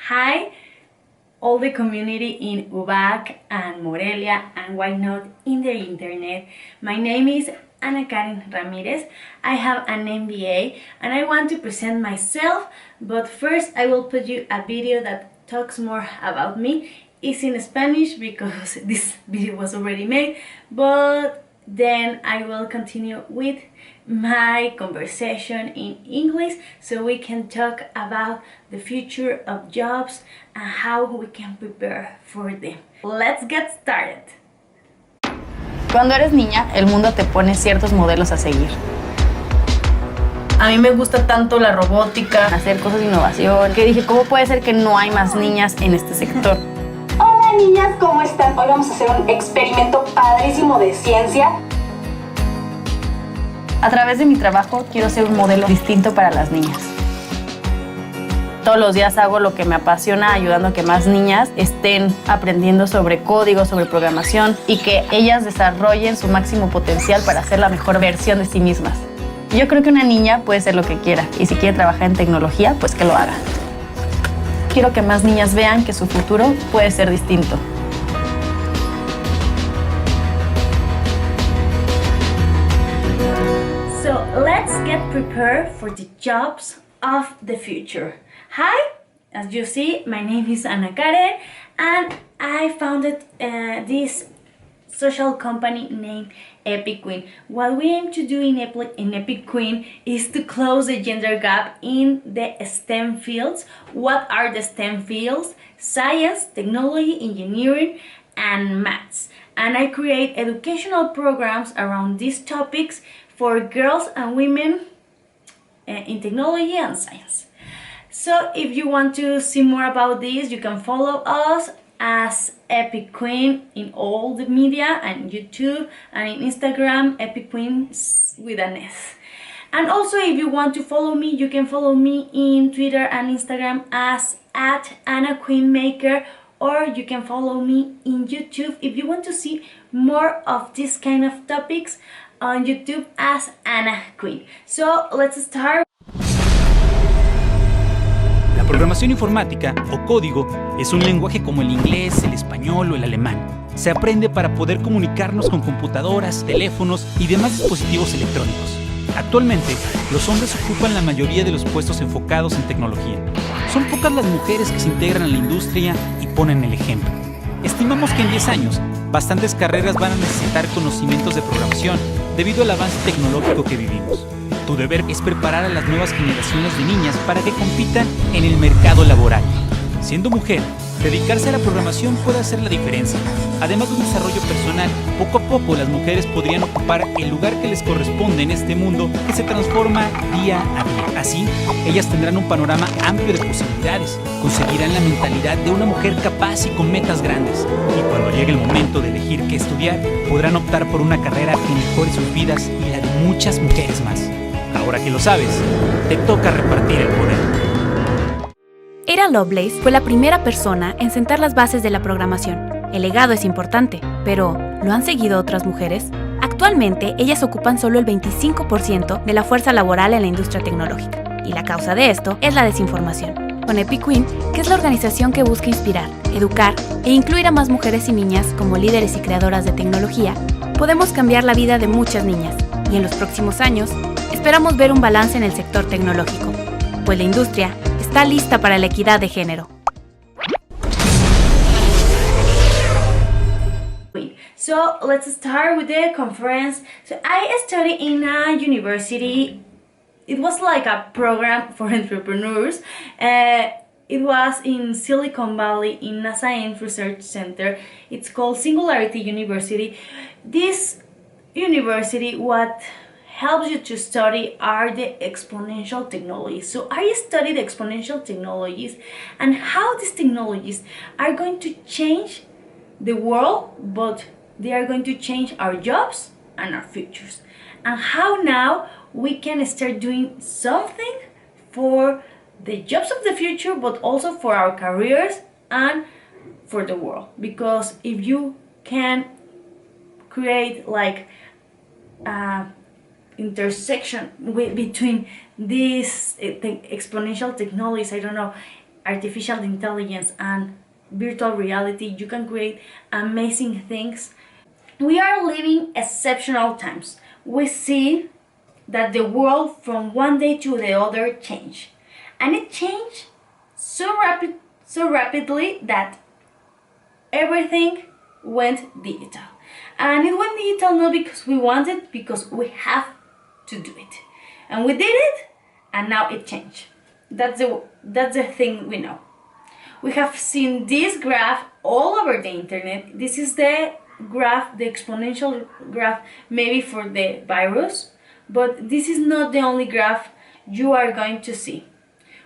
Hi, all the community in UBAC and Morelia and why not in the internet. My name is Ana Karen Ramírez. I have an MBA and I want to present myself, but first I will put you a video that talks more about me. It's in Spanish because this video was already made, but then I will continue with my conversation in English so we can talk about the future of jobs and how we can prepare for them. Let's get started. Cuando eres niña, el mundo te pone ciertos modelos a seguir. A mí me gusta tanto la robótica, hacer cosas de innovación, que dije, ¿cómo puede ser que no hay más niñas en este sector? Hola niñas, ¿cómo están? Hoy vamos a hacer un experimento padrísimo de ciencia. A través de mi trabajo quiero ser un modelo distinto para las niñas. Todos los días hago lo que me apasiona, ayudando a que más niñas estén aprendiendo sobre código, sobre programación y que ellas desarrollen su máximo potencial para ser la mejor versión de sí mismas. Yo creo que una niña puede ser lo que quiera y si quiere trabajar en tecnología, pues que lo haga. Quiero que más niñas vean que su futuro puede ser distinto. So let's get prepared for the jobs of the future. Hi, as you see, my name is Ana Karen and I founded this social company named Epic Queen. What we aim to do in Epic Queen is to close the gender gap in the STEM fields. What are the STEM fields? Science, technology, engineering, and maths. And I create educational programs around these topics for girls and women in technology and science. So if you want to see more about this, you can follow us as Epic Queen in all the media and YouTube and in Instagram, Epic Queen with an S. And also if you want to follow me, you can follow me in Twitter and Instagram as @AnnaQueenMaker, or you can follow me in YouTube if you want to see more of this kind of topics on YouTube as Anna Queen. So let's start. La programación informática o código es un lenguaje como el inglés, el español o el alemán. Se aprende para poder comunicarnos con computadoras, teléfonos y demás dispositivos electrónicos. Actualmente, los hombres ocupan la mayoría de los puestos enfocados en tecnología. Son pocas las mujeres que se integran a la industria y ponen el ejemplo. Estimamos que en 10 años, bastantes carreras van a necesitar conocimientos de programación debido al avance tecnológico que vivimos. Tu deber es preparar a las nuevas generaciones de niñas para que compitan en el mercado laboral. Siendo mujer, dedicarse a la programación puede hacer la diferencia. Además de un desarrollo personal, poco a poco las mujeres podrían ocupar el lugar que les corresponde en este mundo que se transforma día a día. Así, ellas tendrán un panorama amplio de posibilidades, conseguirán la mentalidad de una mujer capaz y con metas grandes. Y cuando llegue el momento de elegir qué estudiar, podrán optar por una carrera que mejore sus vidas y la de muchas mujeres más. Ahora que lo sabes, te toca repartir el poder. Ada Lovelace fue la primera persona en sentar las bases de la programación. El legado es importante, pero ¿lo han seguido otras mujeres? Actualmente, ellas ocupan solo el 25% de la fuerza laboral en la industria tecnológica. Y la causa de esto es la desinformación. Con Epic Queen, que es la organización que busca inspirar, educar e incluir a más mujeres y niñas como líderes y creadoras de tecnología, podemos cambiar la vida de muchas niñas. Y en los próximos años, esperamos ver un balance en el sector tecnológico, pues la industria está lista para la equidad de género. So let's start with the conference. So I studied in a university. It was like a program for entrepreneurs. It was in Silicon Valley in a science research center. It's called Singularity University. This university, what helps you to study are the exponential technologies. So I studied exponential technologies and how these technologies are going to change the world, but they are going to change our jobs and our futures. And how now we can start doing something for the jobs of the future, but also for our careers and for the world. Because if you can create like intersection between these exponential technologies, I don't know, artificial intelligence and virtual reality, you can create amazing things. We are living exceptional times. We see that the world from one day to the other changed, and it changed so rapidly that everything went digital. And it went digital not because we wanted, because we have to do it, and we did it, and now it changed. That's the thing we know. We have seen this graph all over the internet. This is the graph, the exponential graph, maybe for the virus, but this is not the only graph you are going to see.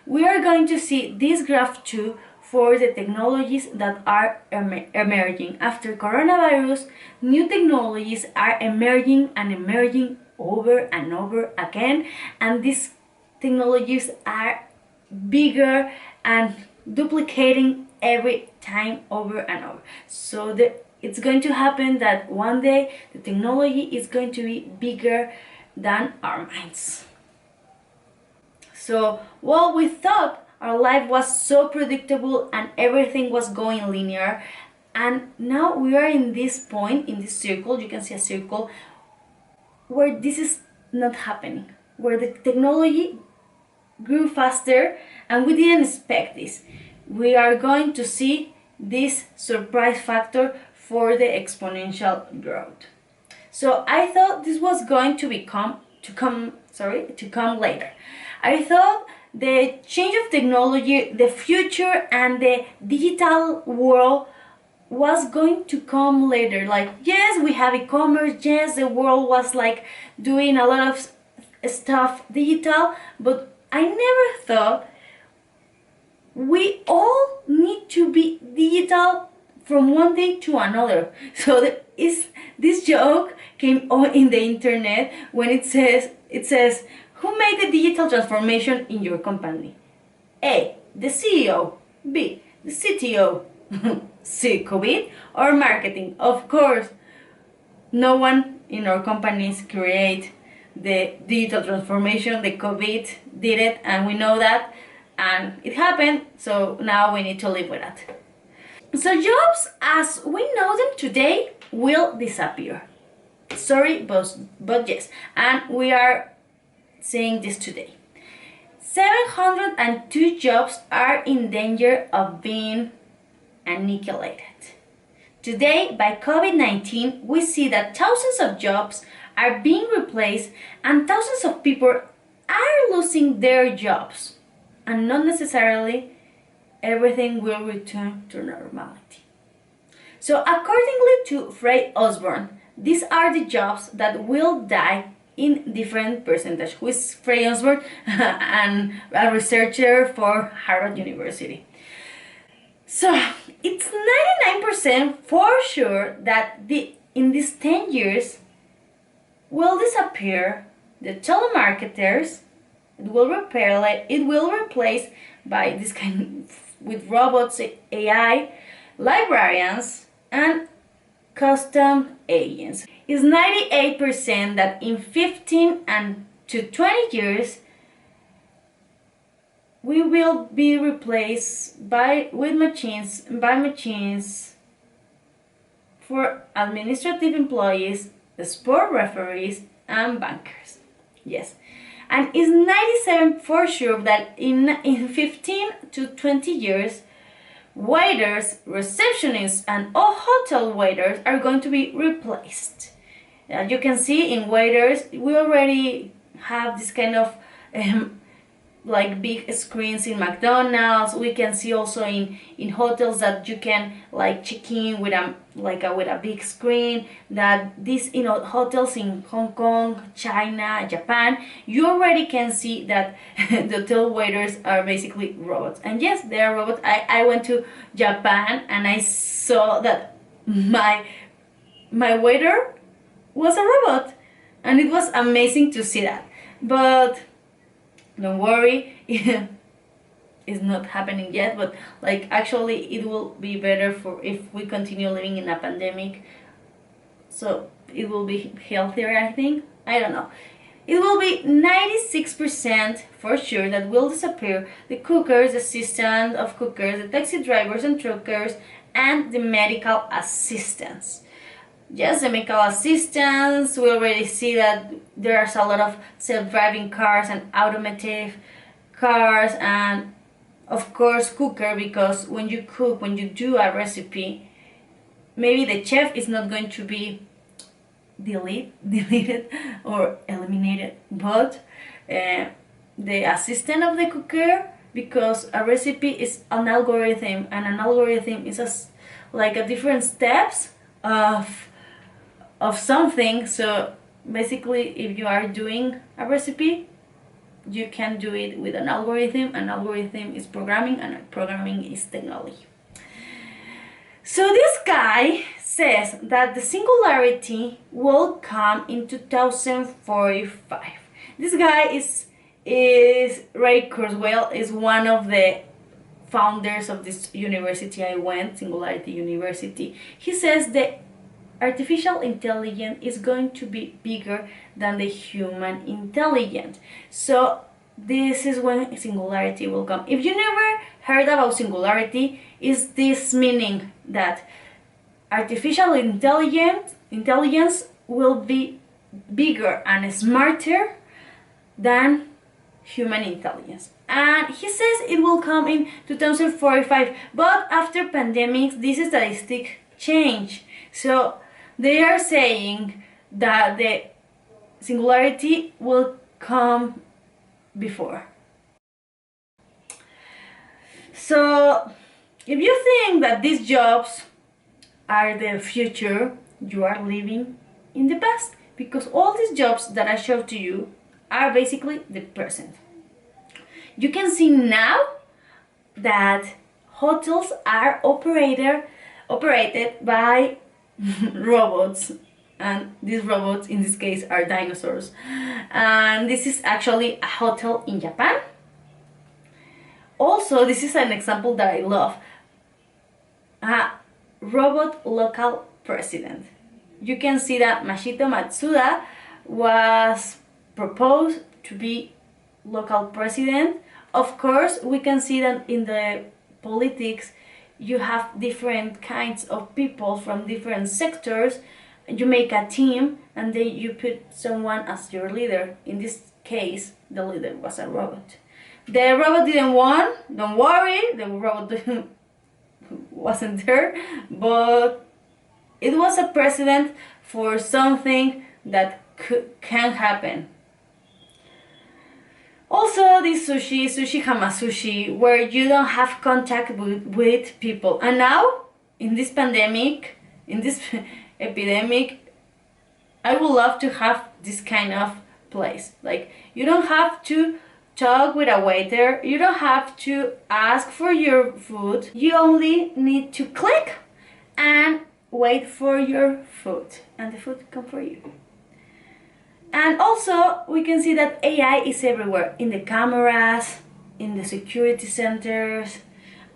We are going to see this graph too for the technologies that are emerging. After coronavirus, new technologies are emerging and emerging over and over again, and these technologies are bigger and duplicating every time over and over. So it's going to happen that one day the technology is going to be bigger than our minds. So while we thought our life was so predictable and everything was going linear, and now we are in this point, in this circle, you can see a circle, where this is not happening, where the technology grew faster and we didn't expect this. We are going to see this surprise factor for the exponential growth. So I thought this was going to come later. I thought the change of technology, the future and the digital world was going to come later. Like, yes, we have e-commerce, yes, the world was like doing a lot of stuff digital, but I never thought we all need to be digital from one day to another. So this joke came on in the internet when it says, who made the digital transformation in your company? A, the CEO. B, the CTO. C, COVID or marketing? Of course, no one in our companies create the digital transformation. The COVID did it, and we know that, and it happened, so now we need to live with that. So jobs as we know them today will disappear. Sorry, but yes, and we are saying this today. 702 jobs are in danger of being annihilated. Today, by COVID-19, we see that thousands of jobs are being replaced and thousands of people are losing their jobs, and not necessarily everything will return to normality. So accordingly to Fred Osborne, these are the jobs that will die in different percentage. Who is Fred Osborne? And a researcher for Harvard University. So it's 99% for sure that in these 10 years will disappear the telemarketers. It will replace by this kind with robots, AI, librarians, and custom agents. It's 98% that in 15 and to 20 years we will be replaced by machines for administrative employees, sport referees, and bankers. Yes. And it's 97% for sure that in 15 to 20 years, waiters, receptionists, and all hotel waiters are going to be replaced. As you can see, in waiters, we already have this kind of like big screens in McDonald's. We can see also in hotels that you can like check in with a big screen. That these hotels in Hong Kong, China, Japan, you already can see that the hotel waiters are basically robots. And yes, they are robots. I went to Japan and I saw that my waiter was a robot, and it was amazing to see that. But don't worry, it's not happening yet, but like actually it will be better for if we continue living in a pandemic. So it will be healthier, I think. I don't know. it will be 96% for sure that will disappear. The cookers, the assistant of cookers, the taxi drivers and truckers, and the medical assistants. Yes, the medical assistants, we already see that there's a lot of self-driving cars and automotive cars, and of course cooker, because when you cook, when you do a recipe, maybe the chef is not going to be deleted or eliminated, but the assistant of the cooker, because a recipe is an algorithm, and an algorithm is like a different steps of something. So basically, if you are doing a recipe, you can do it with an algorithm. An algorithm is programming, and programming is technology. So this guy says that the singularity will come in 2045. This guy is Ray Kurzweil, is one of the founders of this university I went, Singularity University. He says that artificial intelligence is going to be bigger than the human intelligence. So this is when singularity will come. If you never heard about singularity, is this meaning that artificial intelligence will be bigger and smarter than human intelligence. And he says it will come in 2045, but after pandemics, this statistic change. So they are saying that the singularity will come before. So if you think that these jobs are the future, you are living in the past, because all these jobs that I showed to you are basically the present. You can see now that hotels are operated by robots, and these robots in this case are dinosaurs. And this is actually a hotel in Japan. Also, this is an example that I love. A robot local president. You can see that Mashito Matsuda was proposed to be local president. Of course, we can see that in the politics you have different kinds of people from different sectors. You make a team and then you put someone as your leader. In this case, the leader was a robot. The robot didn't win, don't worry, the robot wasn't there, but it was a precedent for something that can happen. Also, this sushi hamasushi, where you don't have contact with people. And now, in this pandemic, in this epidemic, I would love to have this kind of place. Like, you don't have to talk with a waiter, you don't have to ask for your food, you only need to click and wait for your food, and the food comes for you. And also, we can see that AI is everywhere, in the cameras, in the security centers,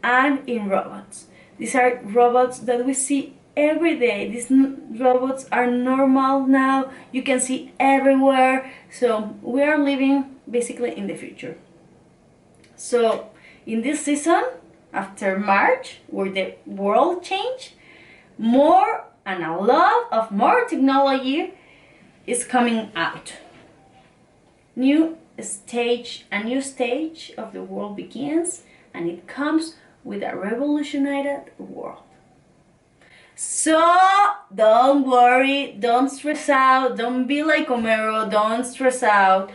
and in robots. These are robots that we see every day. These robots are normal now, you can see everywhere. So we are living basically in the future. So in this season, after March, where the world changed, more and a lot of more technology is coming out. A new stage of the world begins, and it comes with a revolutionized world. So don't worry, don't stress out, don't be like Homero, don't stress out.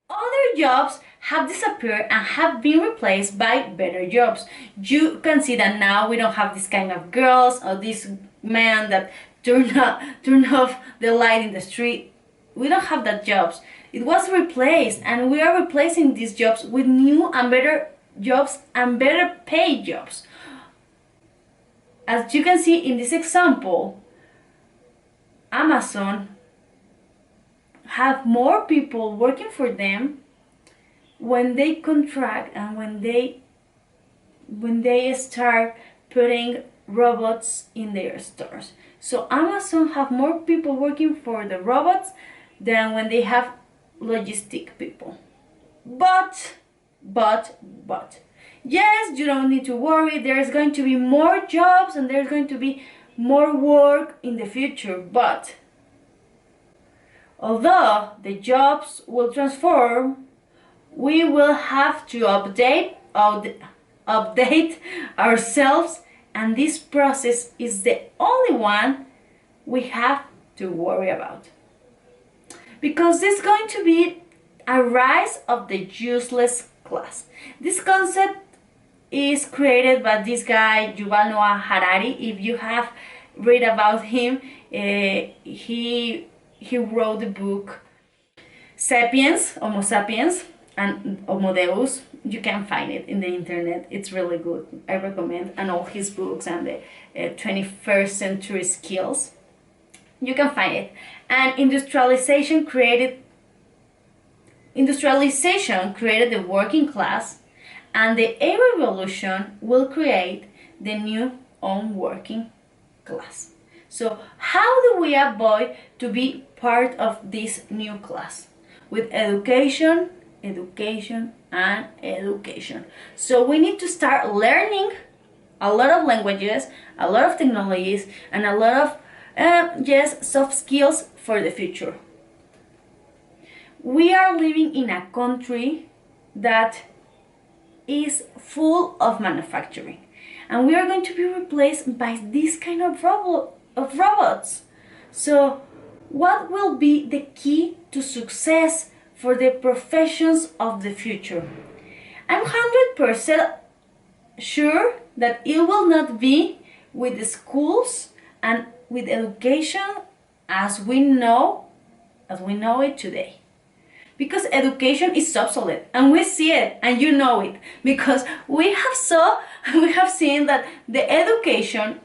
Other jobs have disappeared and have been replaced by better jobs. You can see that now we don't have this kind of girls or this man that turn off the light in the street. We don't have that jobs. It was replaced, and we are replacing these jobs with new and better jobs and better paid jobs. As you can see in this example, Amazon have more people working for them when they contract and when they start putting robots in their stores. So Amazon have more people working for the robots than when they have logistic people. But, yes, you don't need to worry. There's going to be more jobs and there's going to be more work in the future. But although the jobs will transform, we will have to update ourselves, and this process is the only one we have to worry about. Because there's going to be a rise of the useless class. This concept is created by this guy Yuval Noah Harari. If you have read about him, he wrote the book Sapiens, Homo Sapiens, and Homo Deus. You can find it in the internet. It's really good. I recommend, and all his books and the 21st century skills. You can find it. And industrialization created the working class, and the AI revolution will create the new working class. So how do we avoid to be part of this new class? With education, and education. So we need to start learning a lot of languages, a lot of technologies, and a lot of soft skills for the future. We are living in a country that is full of manufacturing, and we are going to be replaced by this kind of robots. So what will be the key to success for the professions of the future? I'm 100% sure that it will not be with the schools and with education as we know it today. Because education is obsolete, and we see it, and you know it, because we have seen that the education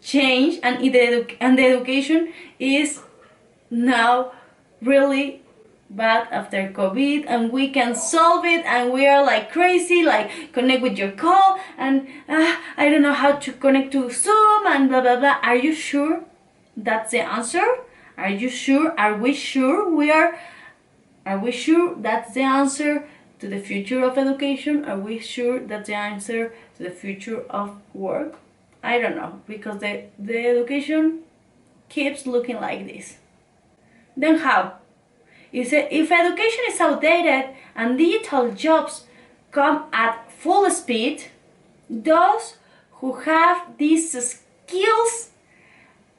changed, and the education is now really bad after COVID, and we can solve it, and we are like crazy, like connect with your call, and I don't know how to connect to Zoom, and blah blah blah. Are you sure that's the answer? Are you sure? Are we sure that's the answer to the future of education? Are we sure that's the answer to the future of work? I don't know, because the education keeps looking like this. Then how? If education is outdated and digital jobs come at full speed, those who have these skills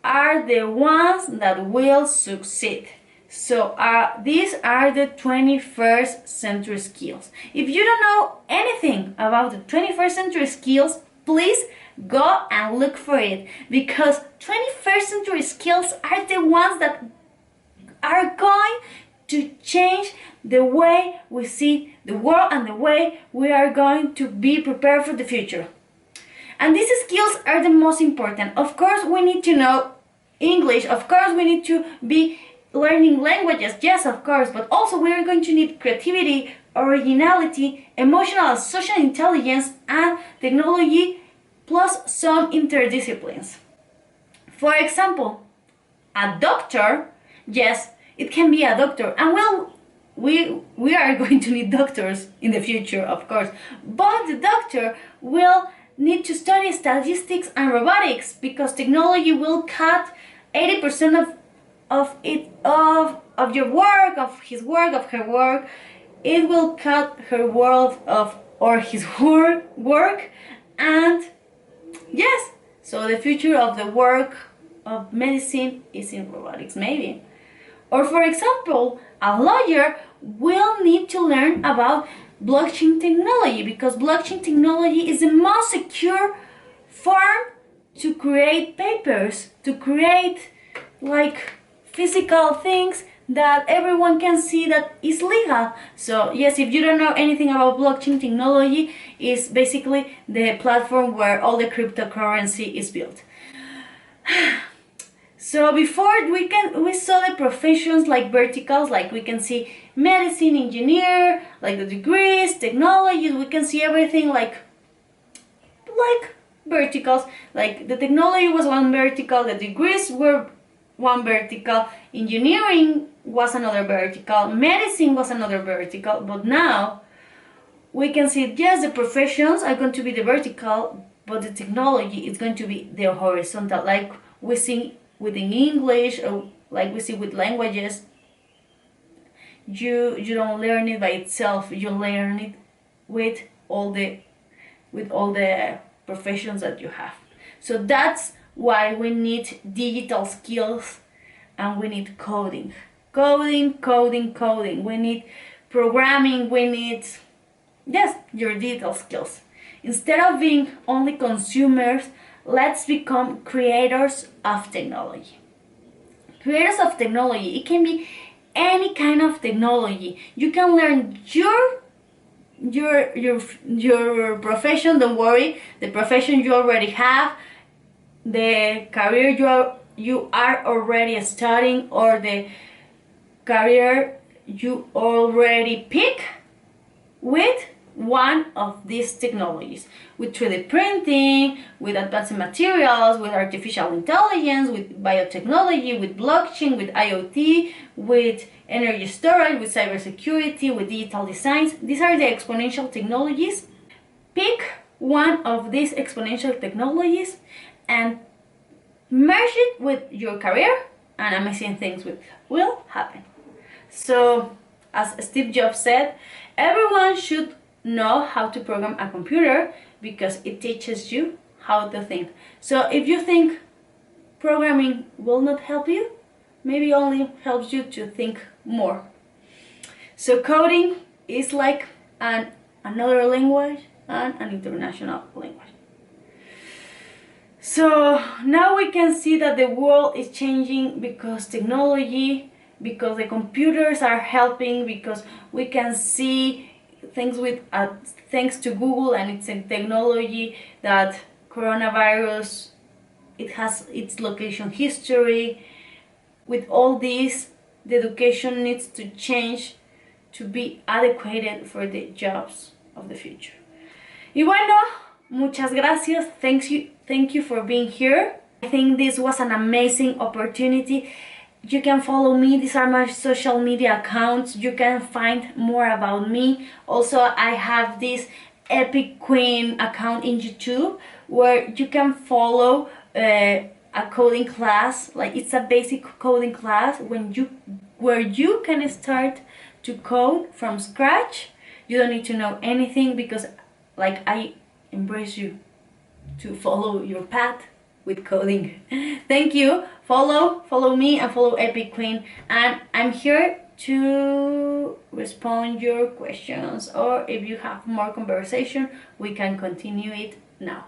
are the ones that will succeed. So these are the 21st century skills. If you don't know anything about the 21st century skills, please go and look for it, because 21st century skills are the ones that are going to change the way we see the world and the way we are going to be prepared for the future. And these skills are the most important. Of course, we need to know English. Of course, we need to be learning languages. Yes, of course. But also we are going to need creativity, originality, emotional and social intelligence, and technology, plus some interdisciplines. For example, a doctor, yes, it can be a doctor, and well, we are going to need doctors in the future, of course, but the doctor will need to study statistics and robotics, because technology will cut 80% of your work, of his work, of her work. It will cut her world or his work, and yes, so the future of the work of medicine is in robotics, maybe. Or for example, a lawyer will need to learn about blockchain technology, because blockchain technology is the most secure form to create papers, to create like physical things that everyone can see that is legal. So yes, if you don't know anything about blockchain technology, it's basically the platform where all the cryptocurrency is built. So before we saw the professions like verticals, like we can see medicine, engineer, like the degrees, technology, we can see everything like verticals. Like the technology was one vertical, the degrees were one vertical, engineering was another vertical, medicine was another vertical, but now we can see, yes, the professions are going to be the vertical, but the technology is going to be the horizontal, like we see within English, or like we see with languages. You don't learn it by itself, you learn it with all the professions that you have. So that's why we need digital skills, and we need coding. We need programming, we need, yes, your digital skills. Instead of being only consumers, let's become creators of technology. Creators of technology, it can be any kind of technology. You can learn your profession, don't worry, the profession you already have, the career you are already studying, or the career you already pick with one of these technologies, with 3D printing, with advanced materials, with artificial intelligence, with biotechnology, with blockchain, with IoT, with energy storage, with cybersecurity, with digital designs. These are the exponential technologies. Pick one of these exponential technologies and merge it with your career, and amazing things will happen. So, as Steve Jobs said, everyone should know how to program a computer because it teaches you how to think. So if you think programming will not help you, maybe only helps you to think more. So coding is like another language and an international language. So now we can see that the world is changing because technology, because the computers are helping, because we can see things with thanks to Google and its technology, that coronavirus, it has its location history. With all this, the education needs to change to be adequate for the jobs of the future. Y bueno, muchas gracias. Thank you for being here. I think this was an amazing opportunity. You can follow me. These are my social media accounts. You can find more about me. Also, I have this Epic Queen account in YouTube where you can follow a coding class. Like, it's a basic coding class where you can start to code from scratch. You don't need to know anything because, like, I embrace you to follow your path with coding. Thank you. Follow me and follow Epic Queen, and I'm here to respond your questions, or if you have more conversation, we can continue it now.